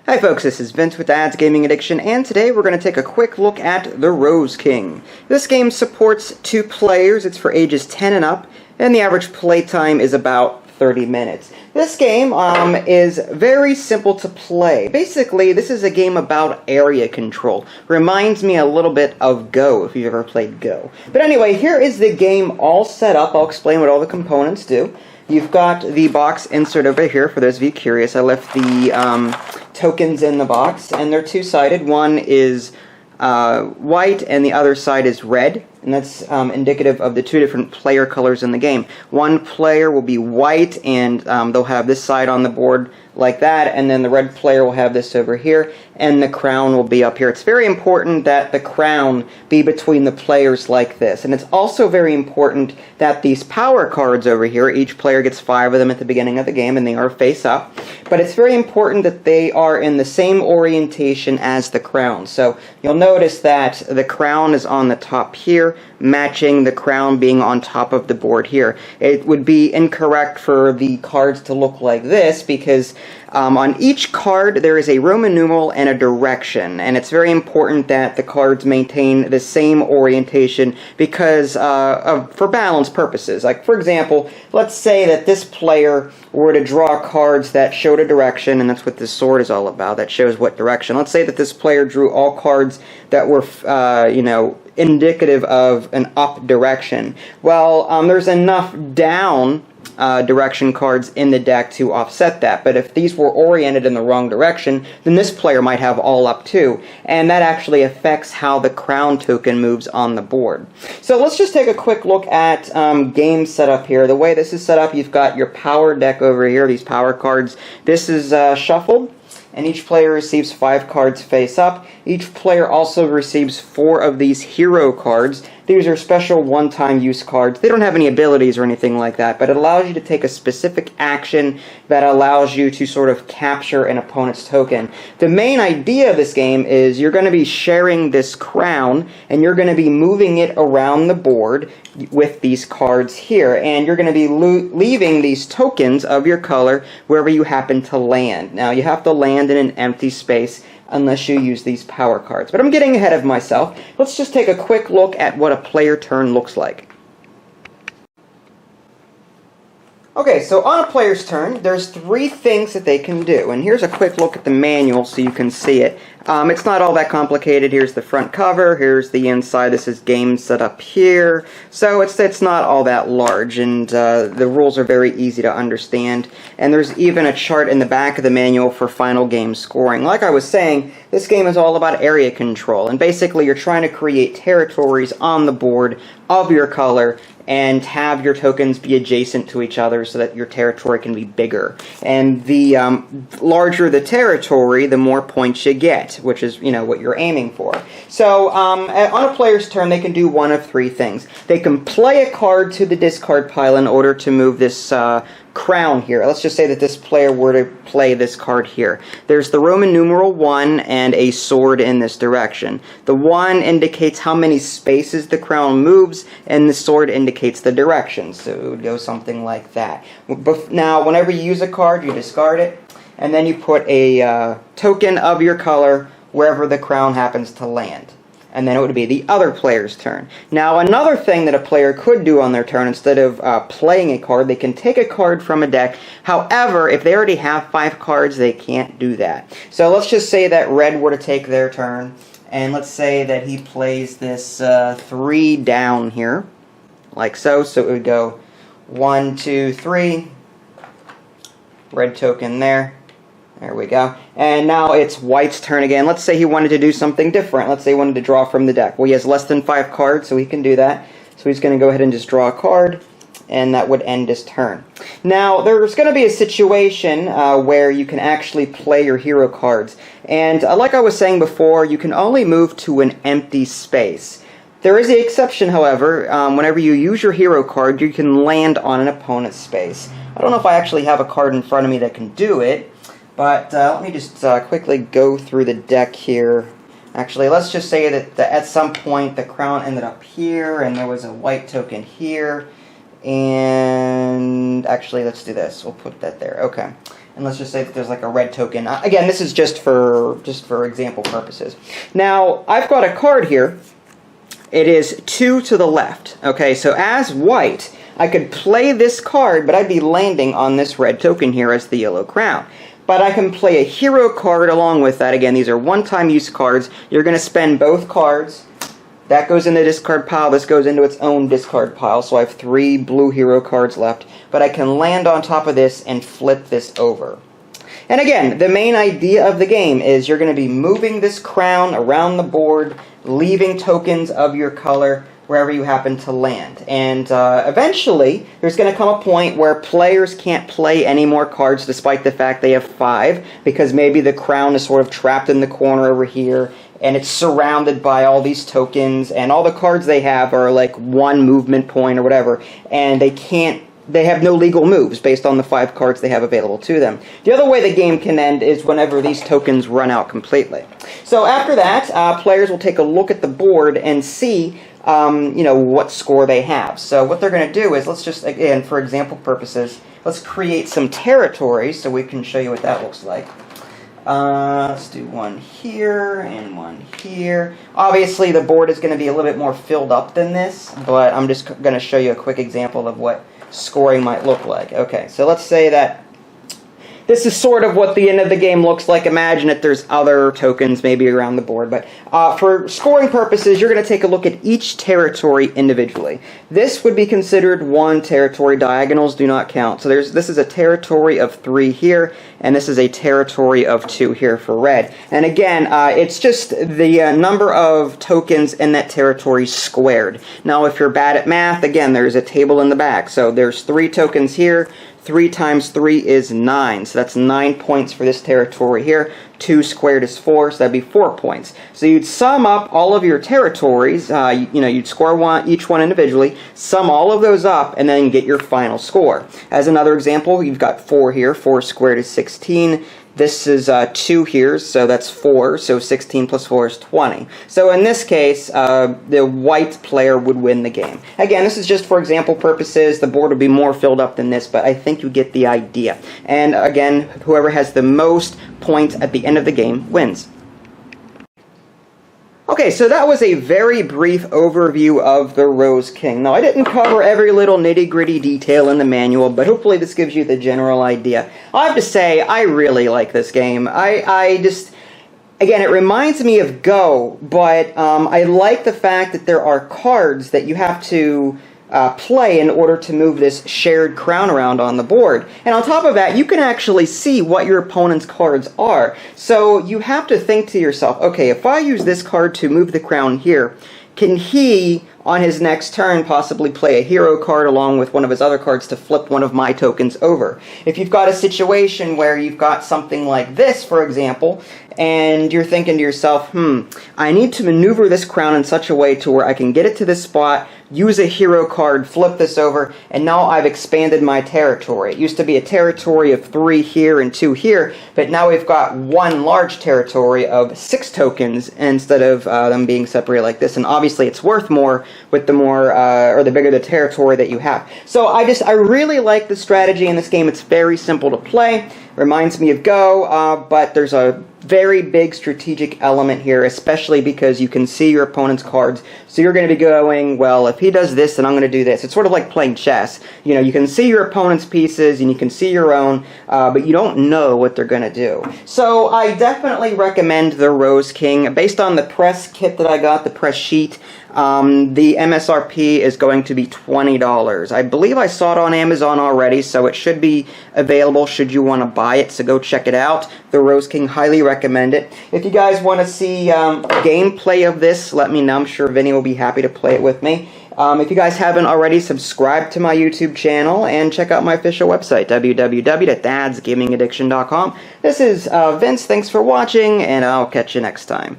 Hi folks, this is Vince with Dad's Gaming Addiction, and today we're going to take a quick look at the Rose King. This game supports 2 players, it's for ages 10 and up, and the average playtime is about 30 minutes. This game is very simple to play. Basically, this is a game about area control. Reminds me a little bit of Go, if you've ever played Go. But anyway, here is the game all set up. I'll explain what all the components do. You've got the box insert over here, for those of you curious. I left the tokens in the box, and they're two-sided. One is white, and the other side is red, and that's indicative of the 2 different player colors in the game. One player will be white, and they'll have this side on the board like that, and then the red player will have this over here, and the crown will be up here. It's very important that the crown be between the players like this, and it's also very important that these power cards over here, each player gets 5 of them at the beginning of the game, and they are face up, but it's very important that they are in the same orientation as the crown. So you'll notice that the crown is on the top here, matching the crown being on top of the board here. It would be incorrect for the cards to look like this, because on each card there is a Roman numeral and a direction, and it's very important that the cards maintain the same orientation because for balance purposes. Like, for example, let's say that this player were to draw cards that showed a direction, and that's what this sword is all about, that shows what direction. Let's say that this player drew all cards that were, indicative of an up direction. Well, there's enough down direction cards in the deck to offset that, but if these were oriented in the wrong direction, then this player might have all up too, and that actually affects how the crown token moves on the board. So let's just take a quick look at game setup here. The way this is set up, you've got your power deck over here, these power cards. This is shuffled, and each player receives 5 cards face up. Each player also receives 4 of these hero cards. These are special one-time use cards. They don't have any abilities or anything like that, but it allows you to take a specific action that allows you to sort of capture an opponent's token. The main idea of this game is you're going to be sharing this crown, and you're going to be moving it around the board with these cards here, and you're going to be leaving these tokens of your color wherever you happen to land. Now, you have to land in an empty space unless you use these power cards. But I'm getting ahead of myself. Let's just take a quick look at what a player turn looks like. Okay, so on a player's turn, there's 3 things that they can do, and here's a quick look at the manual so you can see it. It's not all that complicated. Here's the front cover, here's the inside, this is game set up here, so it's not all that large, and the rules are very easy to understand, and there's even a chart in the back of the manual for final game scoring. Like I was saying, this game is all about area control, and basically you're trying to create territories on the board of your color and have your tokens be adjacent to each other so that your territory can be bigger. And the larger the territory, the more points you get, which is, what you're aiming for. So on a player's turn, they can do one of 3 things. They can play a card to the discard pile in order to move this crown here. Let's just say that this player were to play this card here. There's the Roman numeral 1 and a sword in this direction. The 1 indicates how many spaces the crown moves, and the sword indicates the direction. So it would go something like that. Now, whenever you use a card, you discard it, and then you put a token of your color wherever the crown happens to land. And then it would be the other player's turn. Now, another thing that a player could do on their turn, instead of playing a card, they can take a card from a deck. However, if they already have 5 cards, they can't do that. So let's just say that red were to take their turn, and let's say that he plays this 3 down here, like so. So it would go 1, 2, 3, red token there. There we go. And now it's white's turn again. Let's say he wanted to do something different. Let's say he wanted to draw from the deck. Well, he has less than 5 cards, so he can do that. So he's going to go ahead and just draw a card, and that would end his turn. Now, there's going to be a situation where you can actually play your hero cards. And like I was saying before, you can only move to an empty space. There is an exception, however. Whenever you use your hero card, you can land on an opponent's space. I don't know if I actually have a card in front of me that can do it. But let me just quickly go through the deck here. Actually, let's just say that at some point the crown ended up here, and there was a white token here. And actually, let's do this. We'll put that there. Okay. And let's just say that there's like a red token. Again, this is just for example purposes. Now, I've got a card here. It is 2 to the left. Okay, so as white, I could play this card, but I'd be landing on this red token here as the yellow crown. But I can play a hero card along with that. Again, these are one-time use cards. You're going to spend both cards. That goes in the discard pile. This goes into its own discard pile. So I have 3 blue hero cards left. But I can land on top of this and flip this over. And again, the main idea of the game is you're going to be moving this crown around the board, leaving tokens of your color wherever you happen to land. And eventually, there's going to come a point where players can't play any more cards despite the fact they have 5, because maybe the crown is sort of trapped in the corner over here, and it's surrounded by all these tokens, and all the cards they have are like 1 movement point or whatever, and they have no legal moves based on the 5 cards they have available to them. The other way the game can end is whenever these tokens run out completely. So after that, players will take a look at the board and see what score they have. So what they're going to do is, let's just, again, for example purposes, let's create some territories so we can show you what that looks like. Let's do one here and one here. Obviously, the board is going to be a little bit more filled up than this, but I'm just going to show you a quick example of what scoring might look like. Okay, so let's say that this is sort of what the end of the game looks like. Imagine that there's other tokens maybe around the board, but for scoring purposes, you're going to take a look at each territory individually. This would be considered 1 territory. Diagonals do not count. So this is a territory of 3 here, and this is a territory of 2 here for red. And again, it's just the number of tokens in that territory squared. Now, if you're bad at math, again, there's a table in the back. So there's 3 tokens here. 3 times 3 is 9, so that's 9 points for this territory here. 2 squared is 4, so that'd be 4 points. So you'd sum up all of your territories, you'd score each one individually, sum all of those up, and then get your final score. As another example, you've got 4 here. 4 squared is 16. This is 2 here, so that's 4, so 16 plus 4 is 20. So in this case, the white player would win the game. Again, this is just for example purposes. The board would be more filled up than this, but I think you get the idea. And again, whoever has the most points at the end of the game wins. Okay, so that was a very brief overview of the Rose King. Now, I didn't cover every little nitty-gritty detail in the manual, but hopefully this gives you the general idea. I have to say, I really like this game. Again, it reminds me of Go, but I like the fact that there are cards that you have to play in order to move this shared crown around on the board. And on top of that, you can actually see what your opponent's cards are. So you have to think to yourself, okay, if I use this card to move the crown here, can he, on his next turn, possibly play a hero card along with one of his other cards to flip one of my tokens over? If you've got a situation where you've got something like this, for example, and you're thinking to yourself, I need to maneuver this crown in such a way to where I can get it to this spot, use a hero card, flip this over, and now I've expanded my territory. It used to be a territory of 3 here and 2 here, but now we've got 1 large territory of 6 tokens instead of them being separated like this. And obviously it's worth more with the more, or the bigger the territory that you have. So I really like the strategy in this game. It's very simple to play. Reminds me of Go, but there's a very big strategic element here, especially because you can see your opponent's cards. So you're going to be going, well, if he does this, then I'm going to do this. It's sort of like playing chess. You can see your opponent's pieces, and you can see your own, but you don't know what they're going to do. So I definitely recommend the Rose King. Based on the press kit that I got, the press sheet, the MSRP is going to be $20. I believe I saw it on Amazon already, so it should be available should you want to buy it, so go check it out. The Rose King, highly recommend it. If you guys want to see gameplay of this, let me know. I'm sure Vinny will be happy to play it with me. If you guys haven't already, subscribe to my YouTube channel and check out my official website, www.dadsgaming.com. This is Vince. Thanks for watching, and I'll catch you next time.